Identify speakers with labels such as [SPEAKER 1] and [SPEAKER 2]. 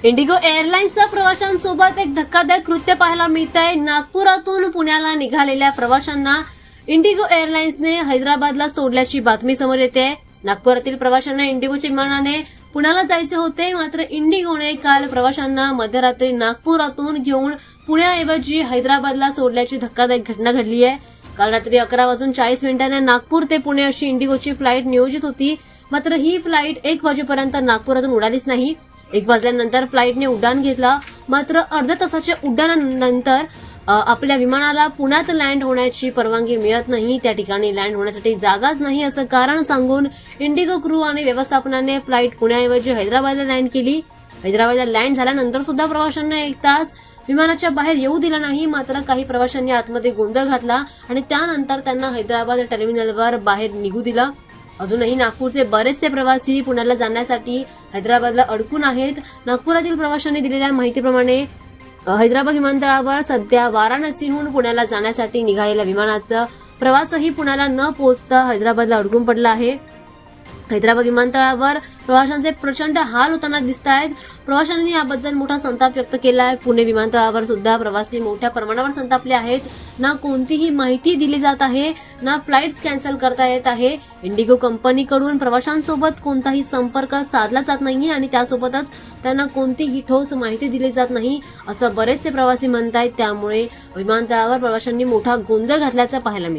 [SPEAKER 1] Indigo एअरलाइन्सच्या प्रवाशांसोबत एक धक्कादायक कृत्य पाहायला मिळत आहे। नागपुरातून पुण्याला निघालेल्या प्रवाशांना इंडिगो एअरलाइन्सने हैदराबादला सोडल्याची बातमी समोर येते आहे। नागपुरातील प्रवाशांना इंडिगोच्या विमानाने पुण्याला जायचे होते, मात्र इंडिगोने काल प्रवाशांना मध्यरात्री नागपुरातून घेऊन पुण्याऐवजी हैदराबादला सोडल्याची धक्कादायक घटना घडली आहे। काल रात्री 11:40 नागपूर ते पुणे अशी इंडिगोची फ्लाईट नियोजित होती, मात्र ही फ्लाईट 1 वाजेपर्यंत नागपुरातून उडालीच नाही। 1 वाजल्यानंतर फ्लाईटने उड्डाण घेतला, मात्र अर्ध्या तासाच्या उड्डाणानंतर आपल्या विमानाला पुण्यात लँड होण्याची परवानगी मिळत नाही। त्या ठिकाणी लँड होण्यासाठी जागाच नाही असं कारण सांगून इंडिगो क्रू आणि व्यवस्थापनाने फ्लाईट पुण्याऐवजी हैदराबादला लँड केली। हैदराबादला लँड झाल्यानंतर सुद्धा प्रवाशांना 1 तास विमानाच्या बाहेर येऊ दिला नाही, मात्र काही प्रवाशांनी आतमध्ये गोंधळ घातला आणि त्यानंतर त्यांना हैदराबाद टर्मिनलवर बाहेर निघू दिलं। अजूनही नागपूरचे बरेचसे प्रवासी पुण्याला जाण्यासाठी हैदराबादला अडकून आहेत। नागपुरातील प्रवाशांनी दिलेल्या माहितीप्रमाणे हैदराबाद विमानतळावर सध्या वाराणसीहून पुण्याला जाण्यासाठी निघालेल्या विमानाचा प्रवासही पुण्याला न पोहोचता हैदराबादला अडकून पडला आहे। हैदराबाद विमानतळावर प्रवाशांचे प्रचंड हाल होताना दिसत आहेत। प्रवाशांनी याबद्दल मोठा संताप व्यक्त केला आहे। पुणे विमानतळावर सुद्धा प्रवासी मोठ्या प्रमाणावर संतापले आहेत। ना कोणतीही माहिती दिली जात आहे, ना फ्लाईट्स कॅन्सल करता येत आहे। इंडिगो कंपनीकडून प्रवाशांसोबत कोणताही संपर्क साधला जात नाही आणि त्यासोबतच त्यांना कोणतीही ठोस माहिती दिली जात नाही असं बरेचसे प्रवासी म्हणतायत। त्यामुळे विमानतळावर प्रवाशांनी मोठा गोंधळ घातल्याचं पाहायला मिळतं।